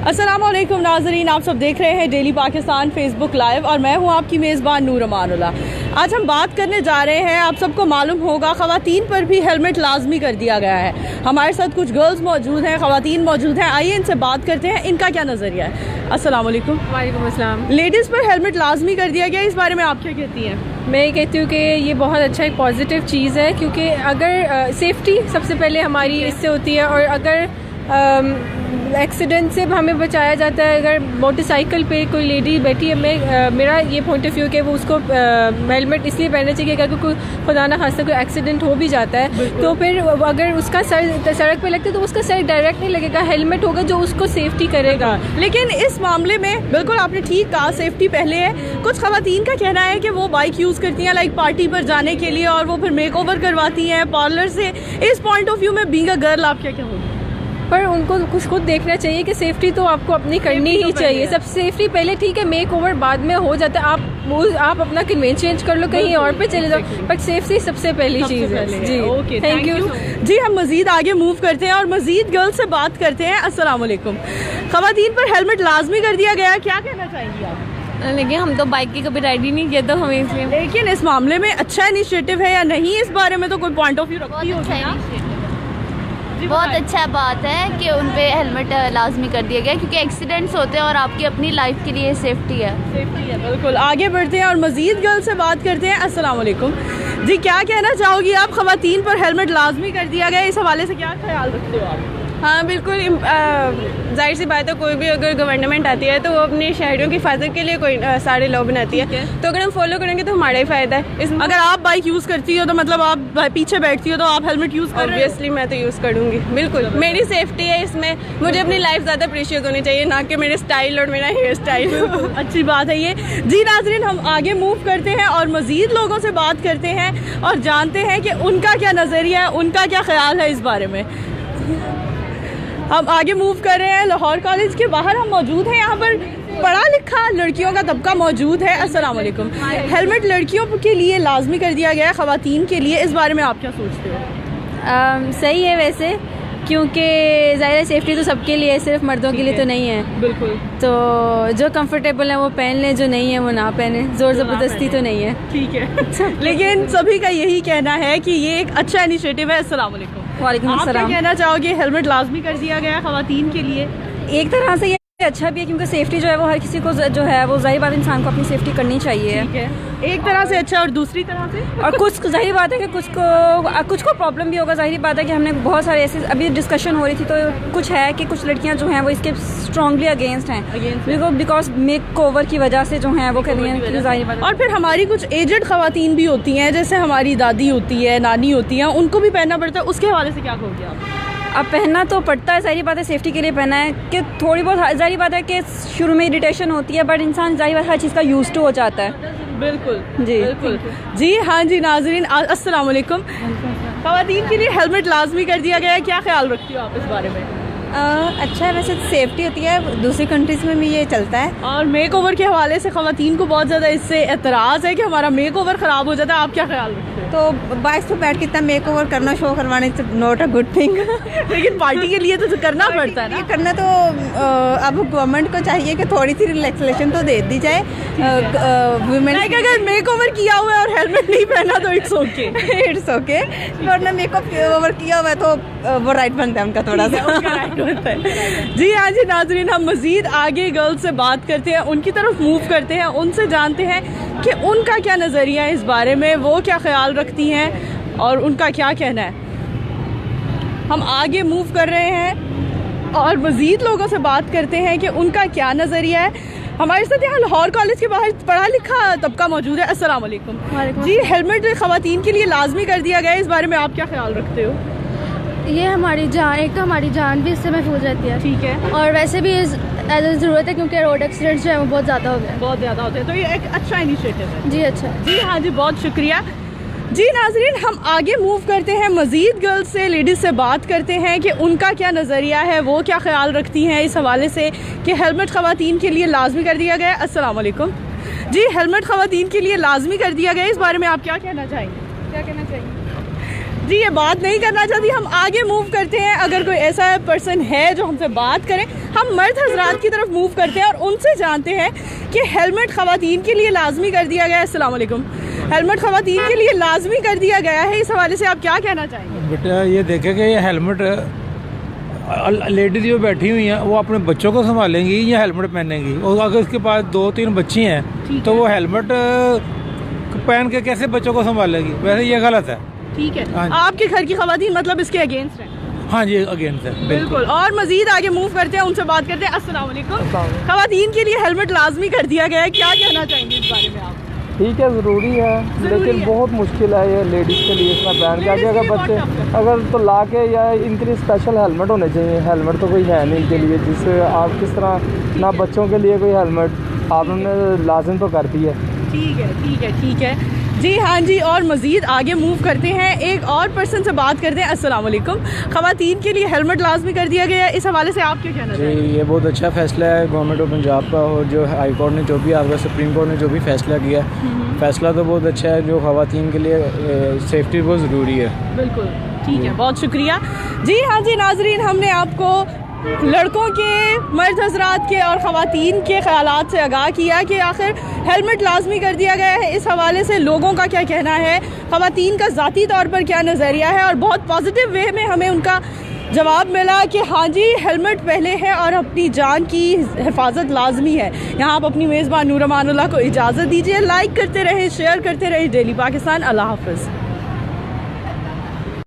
अस्सलाम वालेकुम नाज़रीन, आप सब देख रहे हैं डेली पाकिस्तान फेसबुक लाइव और मैं हूं आपकी मेज़बान नूर अमानुल्लाह। आज हम बात करने जा रहे हैं, आप सबको मालूम होगा ख़वातीन पर भी हेलमेट लाजमी कर दिया गया है। हमारे साथ कुछ गर्ल्स मौजूद हैं, ख़वातीन मौजूद हैं, आइए इनसे बात करते हैं, इनका क्या नज़रिया है। अस्सलाम वालेकुम। वालेकुम अस्सलाम। लेडीज़ पर हेलमेट लाजमी कर दिया गया, इस बारे में आप क्या कहती हैं? मैं ये कहती हूँ कि ये बहुत अच्छा एक पॉजिटिव चीज़ है, क्योंकि अगर सेफ्टी सबसे पहले हमारी इससे होती है, और अगर एक्सीडेंट से हमें बचाया जाता है। अगर मोटरसाइकिल पे कोई लेडी बैठी है, मेरा ये पॉइंट ऑफ व्यू कि वो उसको हेलमेट इसलिए पहनना चाहिए कि अगर कोई खुदा ना खास्ता कोई एक्सीडेंट हो भी जाता है तो फिर अगर उसका सर सड़क पे लगता है तो उसका सर डायरेक्ट नहीं लगेगा, हेलमेट होगा जो उसको सेफ्टी करेगा। लेकिन इस मामले में बिल्कुल आपने ठीक कहा, सेफ्टी पहले है। कुछ ख़वातीन का कहना है कि वो बाइक यूज़ करती हैं लाइक पार्टी पर जाने के लिए और वो फिर मेकओवर करवाती हैं पार्लर से। इस पॉइंट ऑफ व्यू में बीइंग अ गर्ल आप क्या कहोगे? पर उनको कुछ खुद देखना चाहिए कि सेफ्टी तो आपको अपनी करनी ही चाहिए। सब सेफ्टी पहले, ठीक है मेक ओवर बाद में हो जाता है, आप अपना कन्वेंस चेंज कर लो, कहीं और पे चले जाओ, बट सेफ्टी सबसे पहली चीज़ है। जी ओके, थैंक यू। जी हम मज़ीद आगे मूव करते हैं और मज़ीद गर्ल्स से बात करते हैं। अस्सलाम वालेकुम। ख़वातीन पर हेलमेट लाजमी कर दिया गया, क्या कहना चाहेंगी आप? लेकिन हम तो बाइक की कभी राइड ही नहीं किया, तो हमें इसलिए। लेकिन इस मामले में अच्छा इनिशिएटिव है या नहीं, इस बारे में तो कोई पॉइंट ऑफ व्यू रखती होगी ना? बहुत अच्छा बात है कि उन पे हेलमेट लाजमी कर दिया गया, क्योंकि एक्सीडेंट्स होते हैं और आपकी अपनी लाइफ के लिए सेफ्टी है। बिल्कुल। आगे बढ़ते हैं और मज़ीद गर्ल से बात करते हैं। अस्सलाम वालेकुम जी, क्या कहना चाहोगी आप? ख़वातीन पर हेलमेट लाजमी कर दिया गया, इस हवाले से क्या ख्याल रखते हो आप? हाँ बिल्कुल, जाहिर सी बात है, कोई भी अगर गवर्नमेंट आती है तो वो अपने शहरियों की हिफाजत के लिए कोई सारे लॉ बनाती है, तो अगर हम फॉलो करेंगे तो हमारा ही फ़ायदा है। अगर आप बाइक यूज़ करती हो तो मतलब आप पीछे बैठती हो तो आप हेलमेट यूज़ कर? ऑब्वियसली मैं तो यूज़ करूँगी, बिल्कुल मेरी सेफ्टी है इसमें। मुझे अपनी लाइफ ज़्यादा प्रीशियस होनी चाहिए, ना कि मेरे स्टाइल और मेरा हेयर स्टाइल। अच्छी बात है ये। जी नाज़रीन, हम आगे मूव करते हैं और मज़ीद लोगों से बात करते हैं और जानते हैं कि उनका क्या नज़रिया है, उनका क्या ख्याल है इस बारे में। हम आगे मूव कर रहे हैं। लाहौर कॉलेज के बाहर हम मौजूद हैं, यहाँ पर पढ़ा लिखा लड़कियों का तबका मौजूद है। अस्सलाम वालेकुम। हेलमेट लड़कियों के लिए लाजमी कर दिया गया है, ख़वातीन के लिए, इस बारे में आप क्या सोचते हो? सही है वैसे, क्योंकि ज़ाहिर सेफ्टी तो सबके लिए है, सिर्फ मर्दों के लिए तो नहीं है। बिल्कुल। तो जो कंफर्टेबल है वो पहन लें, जो नहीं है वो ना पहने, ज़ोर ज़बरदस्ती तो नहीं है। ठीक है। लेकिन सभी का यही कहना है कि ये एक अच्छा इनिशिएटिव है। अस्सलाम वालेकुम। वालेकुम आप क्या अस्सलाम। कहना चाहोगे? हेलमेट लाजमी कर दिया गया है ख़वातीन के लिए। एक तरह से ये अच्छा भी है, क्योंकि सेफ्टी जो है वो हर किसी को जो है वो जाहिर बात इंसान को अपनी सेफ्टी करनी चाहिए। ठीक है, एक तरह से अच्छा और दूसरी तरह से और कुछ जाहिर बात है कि कुछ को प्रॉब्लम भी होगा। जाहिर बात है कि हमने बहुत सारे ऐसे अभी डिस्कशन हो रही थी, तो कुछ है कि कुछ लड़कियां जो हैं वो इसके स्ट्रांगली अगेंस्ट हैं, बिकॉज मेक ओवर की वजह से जो हैं वो कर रही हैं, जाहिर बात। और फिर हमारी कुछ एजेड ख़वातीन भी होती हैं, जैसे हमारी दादी होती है, नानी होती हैं, उनको भी पहनना पड़ता है, उसके हवाले से क्या कहोगे आप? अब पहनना तो पड़ता है, जाहिर बात है सेफ्टी के लिए पहना है, कि थोड़ी बहुत जाहिर बात है कि शुरू में इरिटेशन होती है, बट इंसान जाहिर बात हर चीज़ का यूज टू हो जाता है। बिल्कुल जी बिल्कुल। जी हाँ जी नाज़रीन, अस्सलाम वालेकुम। ख़वातीन के लिए हेलमेट लाजमी कर दिया गया है, क्या ख्याल रखती हो आप इस बारे में? अच्छा है, वैसे सेफ्टी होती है, दूसरी कंट्रीज़ में भी ये चलता है। और मेक ओवर के हवाले से ख़वातीन को बहुत ज़्यादा इससे एतराज़ है कि हमारा मेक ओवर ख़राब हो जाता है, आप क्या ख्याल रखते हो? तो बाइक पे बैठ के इतना मेक ओवर करना, शो करवाने नॉट अ गुड थिंग। लेकिन पार्टी के लिए तो करना पड़ता है ना। ये करना तो अब गवर्नमेंट को चाहिए कि थोड़ी सी रिलैक्सेशन तो दे दी जाए वुमेन। अगर मेक ओवर किया हुआ है और हेलमेट नहीं पहना तो इट्स ओके। इट्स ओके, वरना मेकअप ओवर किया हुआ है तो वो राइट बनता है उनका थोड़ा सा। जी हाँ जी नाज़रीन, हम मज़ीद आगे गर्ल्स से बात करते हैं, उनकी तरफ मूव करते हैं, उनसे जानते हैं कि उनका क्या नज़रिया है इस बारे में, वो क्या ख्याल रखती हैं और उनका क्या कहना है। हम आगे मूव कर रहे हैं और मज़ीद लोगों से बात करते हैं कि उनका क्या नज़रिया है। हमारे साथ यहाँ लाहौर कॉलेज के बाहर पढ़ा लिखा तबका मौजूद है। अस्सलाम वालेकुम। जी, हेलमेट ख़वातीन के लिए लाजमी कर दिया गया है, इस बारे में आप क्या ख्याल रखते हो? ये हमारी जान, एक तो हमारी जान भी इससे महफूज रहती है। ठीक है। और वैसे भी एज ज़रूरत है, क्योंकि रोड एक्सीडेंट्स जो है वो बहुत ज़्यादा हो गए, बहुत ज़्यादा होते हैं, तो ये एक अच्छा इनिशिएटिव है। जी अच्छा। जी हाँ जी, बहुत शुक्रिया। जी नाज़रीन, हम आगे मूव करते हैं, मज़ीद गर्ल्स से, लेडीज़ से बात करते हैं कि उनका क्या नज़रिया है, वो क्या ख्याल रखती हैं इस हवाले से कि हेलमेट ख़वातीन के लिए लाजमी कर दिया गया है। अस्सलाम वालेकुम। जी, हेलमेट ख़वातीन के लिए लाजमी कर दिया गया है, इस बारे में आप क्या कहना चाहेंगे? क्या कहना चाहिए? जी ये बात नहीं करना चाहती, हम आगे मूव करते हैं। अगर कोई ऐसा पर्सन है जो हमसे बात करें, हम मर्द हजरात की तरफ मूव करते हैं और उनसे जानते हैं कि हेलमेट ख़वातीन के लिए लाजमी कर दिया गया है। अस्सलाम वालेकुम। हेलमेट ख़वातीन के लिए लाजमी कर दिया गया है, इस हवाले से आप क्या कहना चाहेंगे? बेटा ये देखें कि ये हेलमेट लेडीज जो बैठी हुई हैं वो अपने बच्चों को संभालेंगी या हेलमेट पहनेंगी, और अगर उसके पास 2-3 बच्ची हैं तो वो हेलमेट पहन के कैसे बच्चों को संभालेगी? वैसे ये गलत है। ठीक है, हाँ। आपके घर की ख़वातीन मतलब इसके अगेंस्ट है? हाँ जी अगेंस्ट है बिल्कुल। और मजीद आगे मूव करते हैं, उनसे बात करते हैं। अस्सलाम वालेकुम। ख़वातीन के लिए हेलमेट लाजमी कर दिया गया है, क्या कहना चाहेंगे इस बारे में आप? ठीक है, ज़रूरी है, लेकिन बहुत मुश्किल है ये लेडीज़ के लिए इसमें पहन के। आगे अगर बच्चे अगर तो ला के, या इनके लिए स्पेशल हेलमेट होने चाहिए। हेलमेट तो कोई है नहीं इनके लिए, जिससे आप किस तरह ना बच्चों के लिए कोई हेलमेट आपने लाजिम तो कर दी है। ठीक है ठीक है ठीक है जी। हाँ जी, और मज़ीद आगे मूव करते हैं, एक और पर्सन से बात करते हैं। अस्सलाम वालेकुम। ख़वातीन के लिए हेलमेट लाजमी कर दिया गया है, इस हवाले से आप क्या कहना चाहेंगे? जी ये बहुत अच्छा फ़ैसला है गवर्नमेंट ऑफ पंजाब का, और जो हाई कोर्ट ने जो भी आपका सुप्रीम कोर्ट ने जो भी फ़ैसला किया, फ़ैसला तो बहुत अच्छा है। जो ख़वातीन के लिए सेफ्टी बहुत ज़रूरी है। बिल्कुल ठीक है, बहुत शुक्रिया जी। हाँ जी नाजरीन, हमने आपको लड़कों के, मर्द हजरात के और ख़वातीन के ख़यालात से आगाह किया कि आखिर हेलमेट लाजमी कर दिया गया है, इस हवाले से लोगों का क्या कहना है, ख़वातीन का ज़ाती तौर पर क्या नज़रिया है। और बहुत पॉजिटिव वे में हमें उनका जवाब मिला कि हाँ जी हालमेट पहले है और अपनी जान की हिफाजत लाजमी है। यहाँ आप अपनी मेज़बान नूर अमानुल्लाह को इजाज़त दीजिए। लाइक करते रहे, शेयर करते रहे डेली पाकिस्तान। अल्लाह हाफ़िज़।